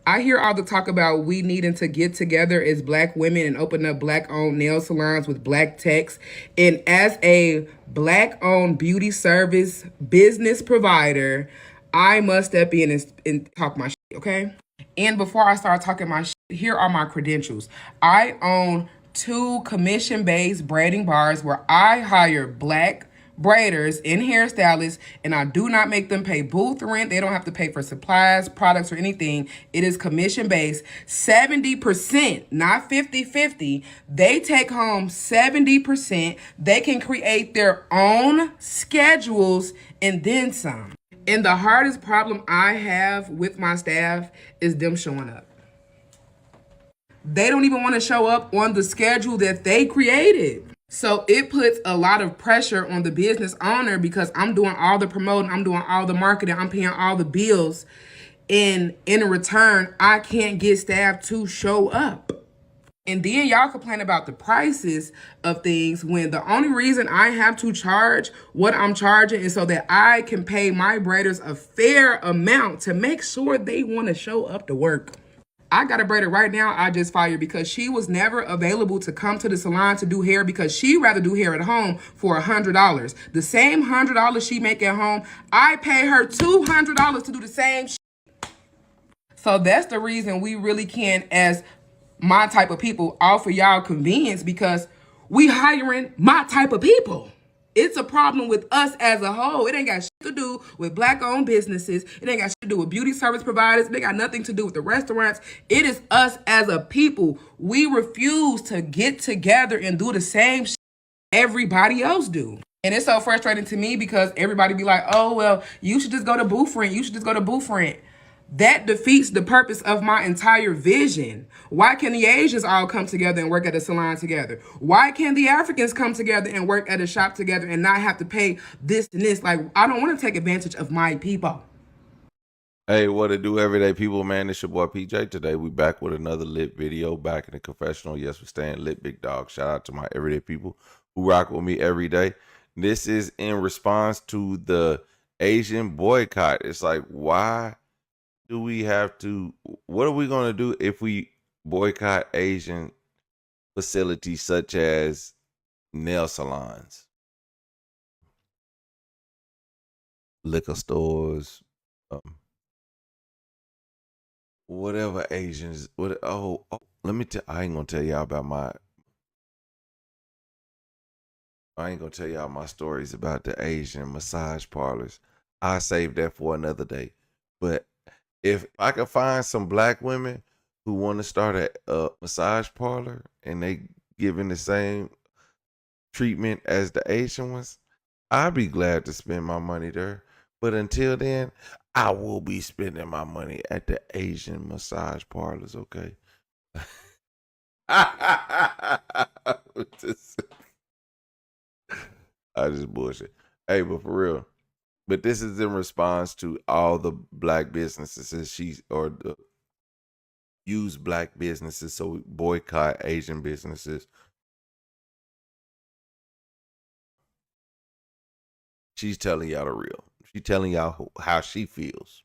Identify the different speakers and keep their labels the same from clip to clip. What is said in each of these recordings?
Speaker 1: I hear all the talk about we needing to get together as black women and open up black owned nail salons with black techs. And as a black owned beauty service business provider, I must step in and talk my shit, okay? And before I start talking my shit, here are my credentials. I own 2 commission-based braiding bars where I hire black braiders and hairstylists, and I do not make them pay booth rent. They don't have to pay for supplies, products, or anything. It is commission-based. 70%, not 50-50. They take home 70%. They can create their own schedules and then some. And the hardest problem I have with my staff is them showing up. They don't even want to show up on the schedule that they created. So it puts a lot of pressure on the business owner because I'm doing all the promoting, I'm doing all the marketing, I'm paying all the bills. And in return, I can't get staff to show up. And then y'all complain about the prices of things when the only reason I have to charge what I'm charging is so that I can pay my braiders a fair amount to make sure they want to show up to work. I got a braider right now I just fired because she was never available to come to the salon to do hair because she'd rather do hair at home for $100. The same $100 she make at home, I pay her $200 to do the same shit. So that's the reason we really can't, as my type of people, offer y'all convenience because we hiring my type of people. It's a problem with us as a whole. It ain't got shit to do with black-owned businesses. It ain't got shit to do with beauty service providers. It ain't got nothing to do with the restaurants. It is us as a people. We refuse to get together and do the same shit everybody else do. And it's so frustrating to me because everybody be like, oh, well, you should just go to booth rent. You should just go to booth rent. That defeats the purpose of my entire vision. Why can the Asians all come together and work at a salon together? Why can't the Africans come together and work at a shop together and not have to pay this and this? Like, I don't want to take advantage of my people.
Speaker 2: Hey, what it do, everyday people, man? It's your boy PJ. Today we back with another lit video, back in the confessional. Yes, we're staying lit, big dog. Shout out to my everyday people who rock with me every day. This is in response to the Asian boycott. It's like, why do we have to, what are we going to do if we boycott Asian facilities such as nail salons, liquor stores, whatever Asians, let me tell, I ain't going to tell y'all about I ain't going to tell y'all my stories about the Asian massage parlors. I saved that for another day. But if I could find some black women who want to start a massage parlor and they giving the same treatment as the Asian ones, I'd be glad to spend my money there. But until then, I will be spending my money at the Asian massage parlors, okay? I just bullshit. Hey, but for real. But this is in response to all the black businesses the use black businesses, so we boycott Asian businesses. She's telling y'all the real. She's telling y'all how she feels.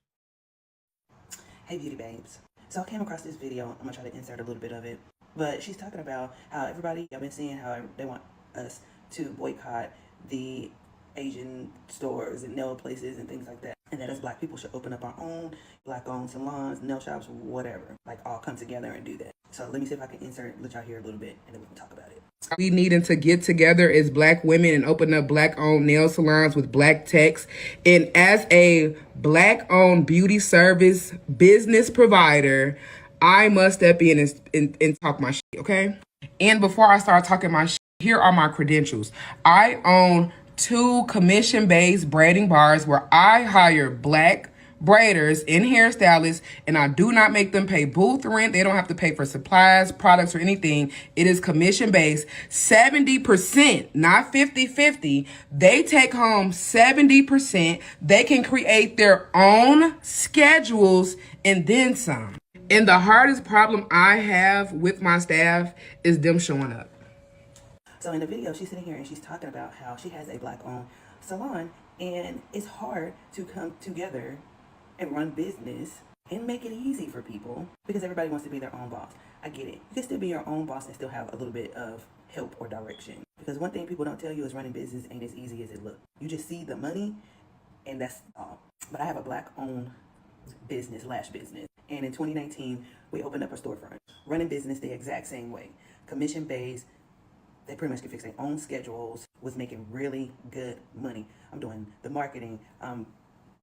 Speaker 3: Hey beauty babes. So I came across this video. I'm gonna try to insert a little bit of it. But she's talking about how everybody, I've been seeing how they want us to boycott the Asian stores and nail places and things like that. And that us black people should open up our own black-owned salons, nail shops, whatever. Like all come together and do that. So let me see if I can insert, let y'all hear a little bit, and then we can talk about it.
Speaker 1: We needing to get together as black women and open up black-owned nail salons with black techs. And as a black-owned beauty service business provider, I must step in and talk my shit, okay? And before I start talking my shit, here are my credentials. I own 2 commission-based braiding bars where I hire black braiders and hairstylists, and I do not make them pay booth rent. They don't have to pay for supplies, products, or anything. It is commission-based. 70%, not 50-50. They take home 70%. They can create their own schedules and then some. And the hardest problem I have with my staff is them showing up.
Speaker 3: So in the video, she's sitting here and she's talking about how she has a black-owned salon, and it's hard to come together and run business and make it easy for people because everybody wants to be their own boss. I get it. You can still be your own boss and still have a little bit of help or direction. Because one thing people don't tell you is running business ain't as easy as it looks. You just see the money and that's all. But I have a black owned business. And in 2019, we opened up a storefront. Running business the exact same way. Commission based. They pretty much can fix their own schedules. Was making really good money. I'm doing the marketing. I'm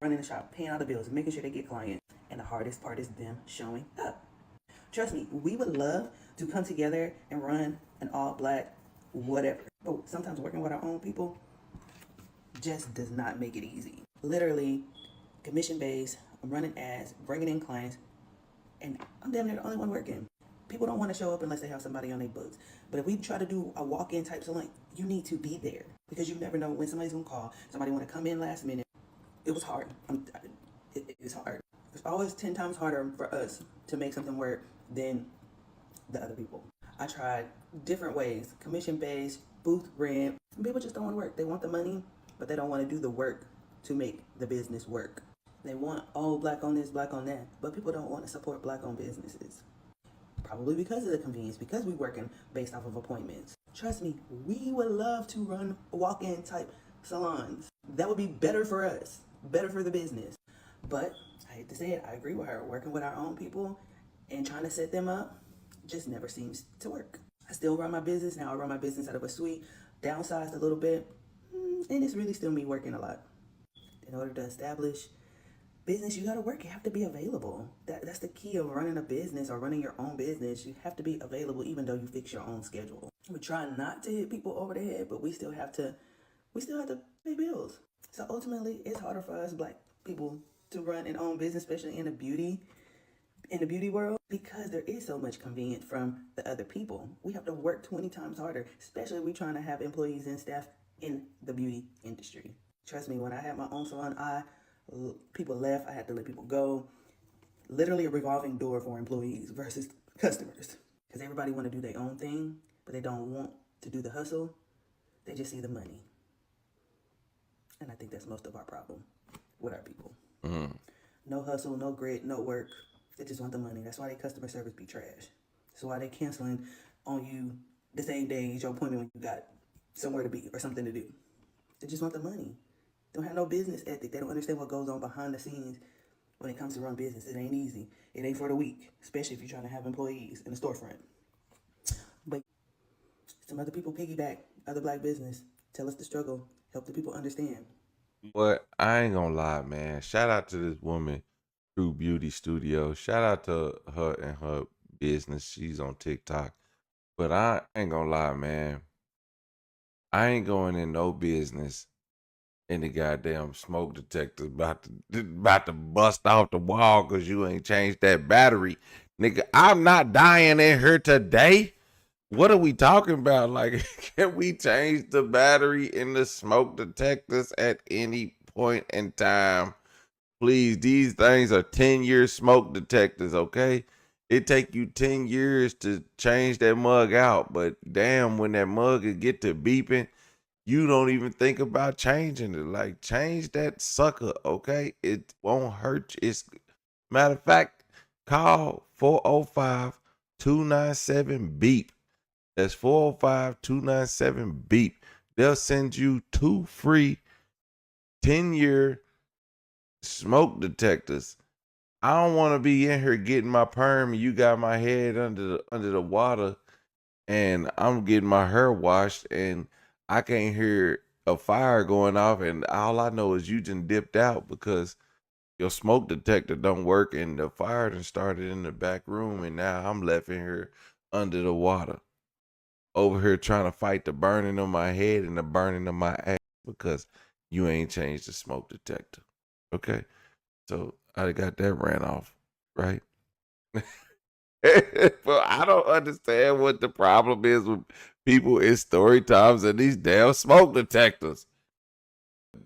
Speaker 3: running the shop, paying all the bills, making sure they get clients. And the hardest part is them showing up. Trust me, we would love to come together and run an all black whatever. But sometimes working with our own people just does not make it easy. Literally, commission based, I'm running ads, bringing in clients, and I'm damn near the only one working. People don't want to show up unless they have somebody on their books. But if we try to do a walk-in type salon, you need to be there because you never know when somebody's gonna call. Somebody want to come in last minute. It was hard. It's hard. It's always 10 times harder for us to make something work than the other people. I tried different ways, commission-based, booth rent. And people just don't want to work. They want the money, but they don't want to do the work to make the business work. They want, oh, black on this, black on that. But people don't want to support black-owned businesses. Probably because of the convenience, because we're working based off of appointments. Trust me, we would love to run walk-in type salons. That would be better for us, better for the business. But I hate to say it, I agree with her. Working with our own people and trying to set them up just never seems to work. I still run my business. Now I run my business out of a suite, downsized a little bit, and it's really still me working a lot. In order to establish business, you gotta work. You have to be available. That's the key of running a business or running your own business. You have to be available even though you fix your own schedule. We try not to hit people over the head, but we still have to pay bills. So ultimately, it's harder for us black people to run and own business, especially in the beauty world, because there is so much convenience from the other people. We have to work 20 times harder, especially if we're trying to have employees and staff in the beauty industry. Trust me, when I had my own salon, people left, I had to let people go. Literally a revolving door for employees versus customers. Because everybody want to do their own thing, but they don't want to do the hustle. They just see the money. And I think that's most of our problem with our people. Mm-hmm. No hustle, no grit, no work. They just want the money. That's why their customer service be trash. That's why they canceling on you the same day as your appointment when you got somewhere to be or something to do. They just want the money. They don't have no business ethic. They don't understand what goes on behind the scenes when it comes to run business. It ain't easy. It ain't for the weak, especially if you're trying to have employees in the storefront. But some other people piggyback other black business. Tell us the struggle. Help the people understand.
Speaker 2: But I ain't gonna lie, man. Shout out to this woman, True Beauty Studio. Shout out to her and her business. She's on TikTok. But I ain't gonna lie, man. I ain't going in no business and the goddamn smoke detector about to bust off the wall because you ain't changed that battery. Nigga, I'm not dying in here today. What are we talking about? Like, can we change the battery in the smoke detectors at any point in time? Please, these things are 10-year smoke detectors, okay? It take you 10 years to change that mug out, but damn, when that mug get to beeping, you don't even think about changing it. Like, change that sucker, okay? It won't hurt you. It's matter of fact, call 405-297-BEEP. That's 405-297-BEEP. They'll send you 2 free 10-year smoke detectors. I don't want to be in here getting my perm and you got my head under the water and I'm getting my hair washed and I can't hear a fire going off and all I know is you just dipped out because your smoke detector don't work and the fire done started in the back room and now I'm left in here under the water. Over here trying to fight the burning of my head and the burning of my ass because you ain't changed the smoke detector. Okay? So I got that ran off, right? But I don't understand what the problem is with people in story times and these damn smoke detectors.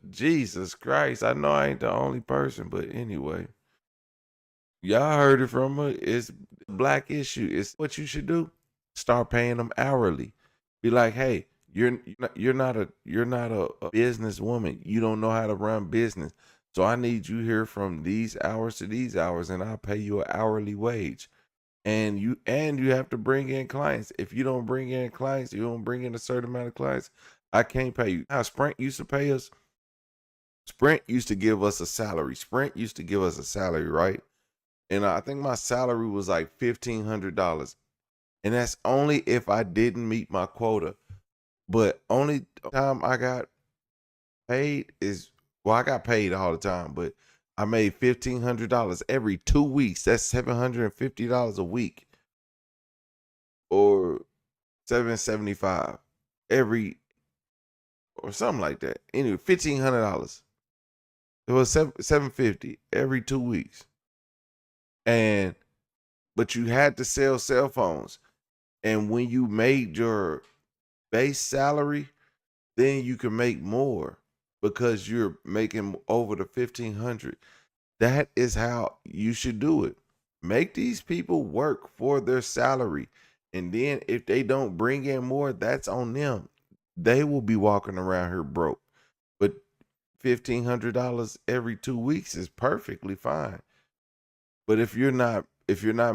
Speaker 2: Jesus Christ, I know I ain't the only person, but anyway. Y'all heard it from her. It's a black issue. It's what you should do. Start paying them hourly. Be like, hey, you're not a businesswoman. You don't know how to run business. So I need you here from these hours to these hours, and I'll pay you an hourly wage. And you have to bring in clients. If you don't bring in clients, you don't bring in a certain amount of clients, I can't pay you. How Sprint used to pay us? Sprint used to give us a salary. Right? And I think my salary was like $1,500. And that's only if I didn't meet my quota. But only time I got paid is, well, I got paid all the time, but I made $1,500 every 2 weeks. That's $750 a week, or $775 every, or something like that. Anyway, $1,500. It was $750 every 2 weeks. But you had to sell cell phones. And when you made your base salary, then you can make more because you're making over the 1,500. That is how you should do it. Make these people work for their salary. And then if they don't bring in more, that's on them. They will be walking around here broke. But $1,500 every 2 weeks is perfectly fine. But if you're not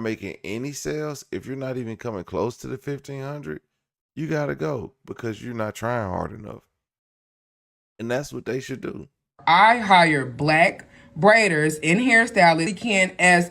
Speaker 2: making any sales, if you're not even coming close to the 1,500, you got to go because you're not trying hard enough. And that's what they should do.
Speaker 1: I hire black braiders and hairstylists. We can, as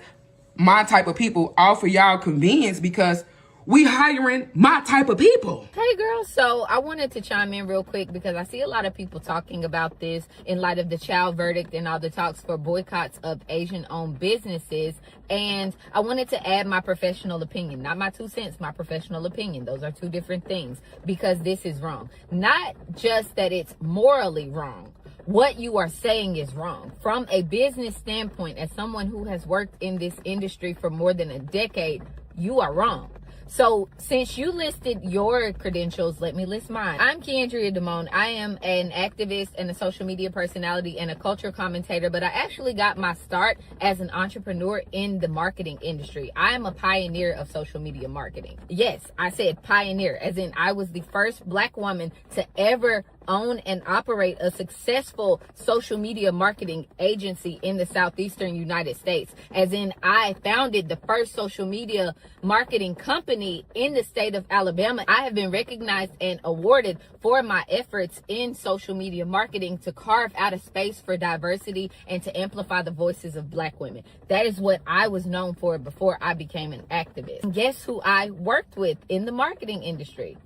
Speaker 1: my type of people, offer y'all convenience because we hiring my type of people.
Speaker 4: Hey girl, so I wanted to chime in real quick because I see a lot of people talking about this in light of the child verdict and all the talks for boycotts of Asian-owned businesses. And I wanted to add my professional opinion, not my 2 cents, my professional opinion. Those are two different things because this is wrong. Not just that it's morally wrong. What you are saying is wrong. From a business standpoint, as someone who has worked in this industry for more than a decade, you are wrong. So since you listed your credentials, let me list mine. I'm Keandria Damone. I am an activist and a social media personality and a culture commentator, but I actually got my start as an entrepreneur in the marketing industry. I am a pioneer of social media marketing. Yes, I said pioneer, as in I was the first Black woman to ever own and operate a successful social media marketing agency in the southeastern United States. As in, I founded the first social media marketing company in the state of Alabama. I have been recognized and awarded for my efforts in social media marketing to carve out a space for diversity and to amplify the voices of Black women. That is what I was known for before I became an activist. And guess who I worked with in the marketing industry?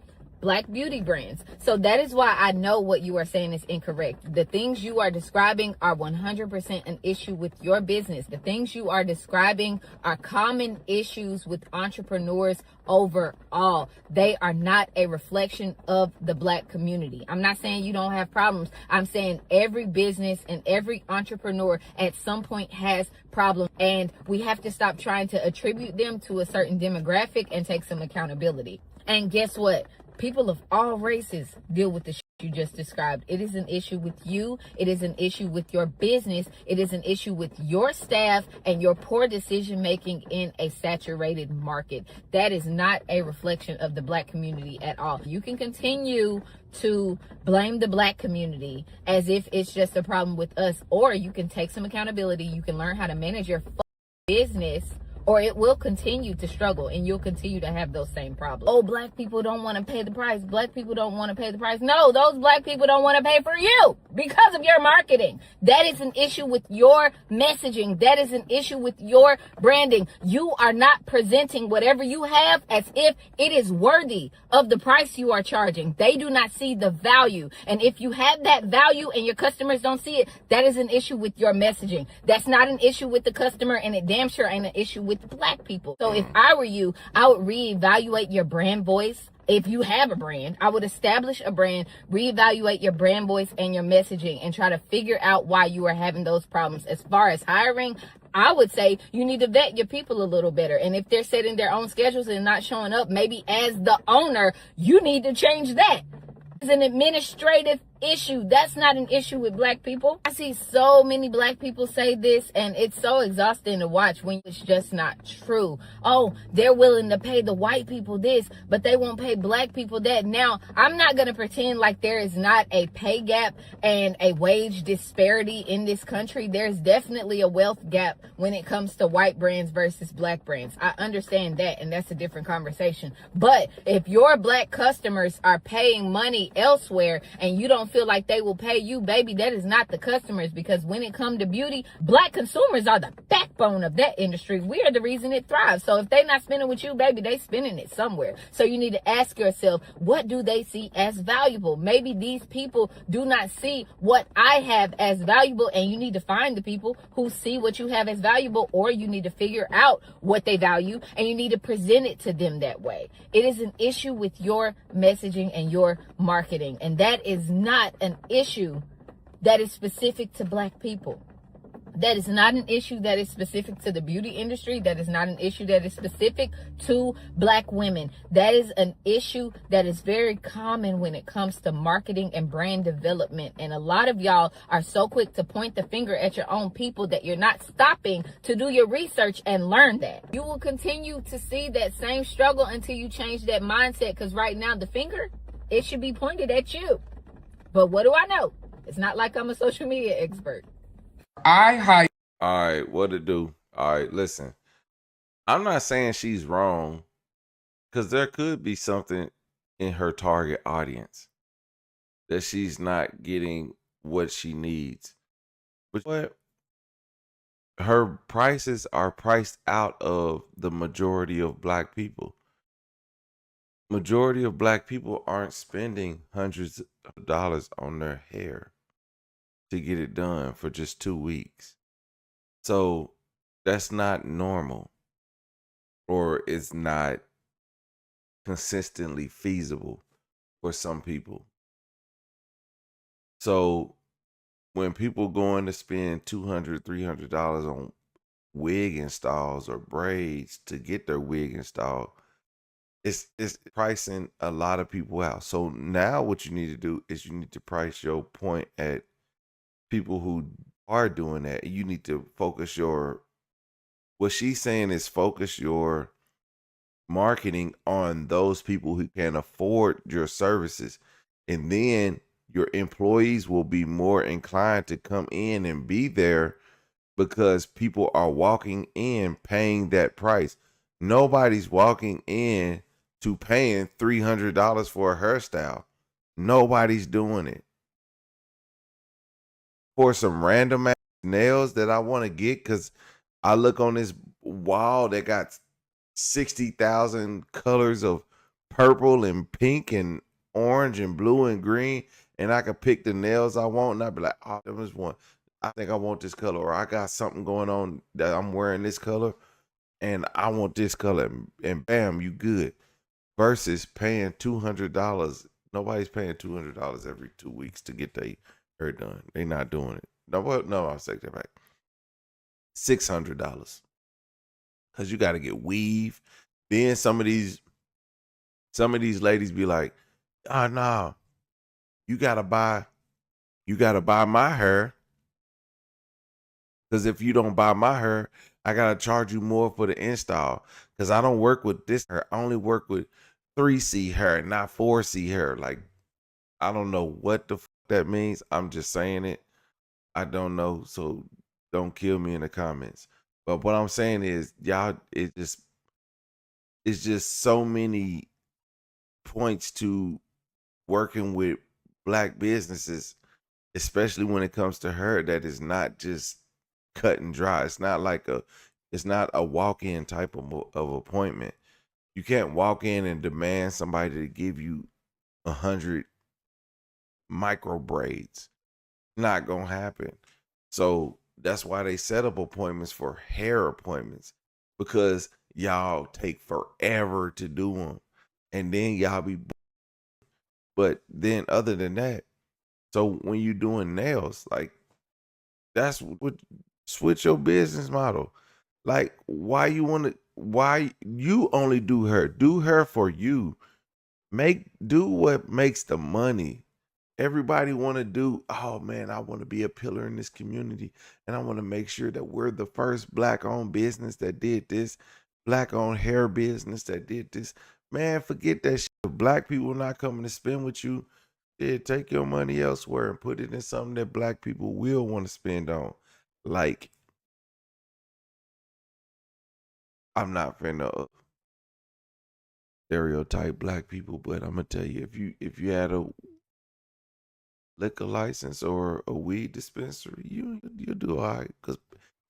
Speaker 4: Black beauty brands. So that is why I know what you are saying is incorrect. The things you are describing are 100% an issue with your business. The things you are describing are common issues with entrepreneurs overall. They are not a reflection of the Black community. I'm not saying you don't have problems. I'm saying every business and every entrepreneur at some point has problems, and we have to stop trying to attribute them to a certain demographic and take some accountability. And guess what? People of all races deal with the shit you just described. It is an issue with you. It is an issue with your business. It is an issue with your staff and your poor decision making in a saturated market. That is not a reflection of the Black community at all. You can continue to blame the Black community as if it's just a problem with us, or you can take some accountability. You can learn how to manage your business, or it will continue to struggle and you'll continue to have those same problems. Oh, Black people don't want to pay the price. Black people don't want to pay the price. No, those Black people don't want to pay for you because of your marketing. That is an issue with your messaging. That is an issue with your branding. You are not presenting whatever you have as if it is worthy of the price you are charging. They do not see the value. And if you have that value and your customers don't see it, that is an issue with your messaging. That's not an issue with the customer, and it damn sure ain't an issue with Black people. So if I were you, I would reevaluate your brand voice. If you have a brand, I would establish a brand, reevaluate your brand voice and your messaging, and try to figure out why you are having those problems. As far as hiring, I would say you need to vet your people a little better. And if they're setting their own schedules and not showing up, maybe as the owner, you need to change that. As an administrative issue. That's not an issue with black people. I see so many black people say this, and it's so exhausting to watch when it's just not true. Oh, they're willing to pay the white people this, but they won't pay black people that. Now, I'm not going to pretend like there is not a pay gap and a wage disparity in this country. There's definitely a wealth gap when it comes to white brands versus black brands. I understand that, and that's a different conversation. But if your black customers are paying money elsewhere and you don't feel like they will pay you, baby, that is not the customers, because when it comes to beauty, black consumers are the backbone of that industry. We are the reason it thrives. So if they not spending with you, baby, they spending it somewhere. So you need to ask yourself, what do they see as valuable? Maybe these people do not see what I have as valuable, and you need to find the people who see what you have as valuable, or you need to figure out what they value and you need to present it to them that way. It is an issue with your messaging and your marketing, and that is not an issue that is specific to black people. That is not an issue that is specific to the beauty industry. That is not an issue that is specific to black women. That is an issue that is very common when it comes to marketing and brand development. And a lot of y'all are so quick to point the finger at your own people that you're not stopping to do your research and learn that. You will continue to see that same struggle until you change that mindset, because right now the finger, it should be pointed at you. But what do I know? It's not like I'm a social media expert.
Speaker 2: All right, what to do? All right, listen. I'm not saying she's wrong, because there could be something in her target audience that she's not getting what she needs. But her prices are priced out of the majority of black people. Majority of black people aren't spending hundreds of dollars on their hair to get it done for just 2 weeks. So that's not normal, or it's not consistently feasible for some people. So when people going to spend $200, $300 on wig installs or braids to get their wig installed, it's pricing a lot of people out. So now what you need to do is you need to price your point at people who are doing that. You need to focus what she's saying is focus your marketing on those people who can afford your services. And then your employees will be more inclined to come in and be there because people are walking in paying that price. Nobody's walking in to paying $300 for a hairstyle. Nobody's doing it. For some random ass nails that I want to get because I look on this wall that got 60,000 colors of purple and pink and orange and blue and green, and I can pick the nails I want, and I'd be like, oh, there was one. I think I want this color, or I got something going on that I'm wearing this color, and I want this color, and bam, you good. Versus paying $200. Nobody's paying $200 every 2 weeks to get their hair done. They're not doing it. No, I'll take that back. $600. Because you got to get weave. Then some of these ladies be like, oh no, you gotta buy my hair. Because if you don't buy my hair, I gotta charge you more for the install. Because I don't work with this hair. I only work with 3C hair, not 4C hair. Like, I don't know what the fuck that means. I'm just saying it. I don't know, so don't kill me in the comments. But what I'm saying is, y'all, it's just so many points to working with black businesses, especially when it comes to her, that is not just cut and dry. It's not a walk-in type of appointment. You can't walk in and demand somebody to give you 100 micro braids. Not gonna happen. So that's why they set up appointments for hair appointments, because y'all take forever to do them, and then y'all be. But then other than that, so when you doing nails, like, that's what, switch your business model. Like, why you only do her for you. Do what makes the money. Everybody want to do, oh man, I want to be a pillar in this community, and I want to make sure that we're the first black-owned business that did this, black-owned hair business that did this. Man, forget that shit. If black people not coming to spend with you, yeah, take your money elsewhere and put it in something that black people will want to spend on. Like, I'm not finna stereotype black people, but I'm gonna tell you, if you had a liquor license or a weed dispensary, you'll do all right, because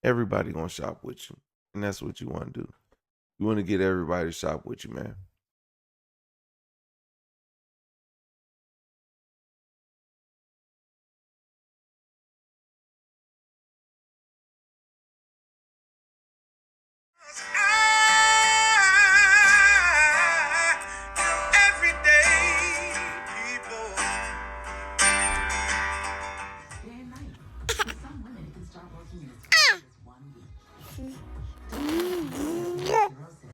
Speaker 2: everybody gonna shop with you, and that's what you want to do. You want to get everybody to shop with you, man.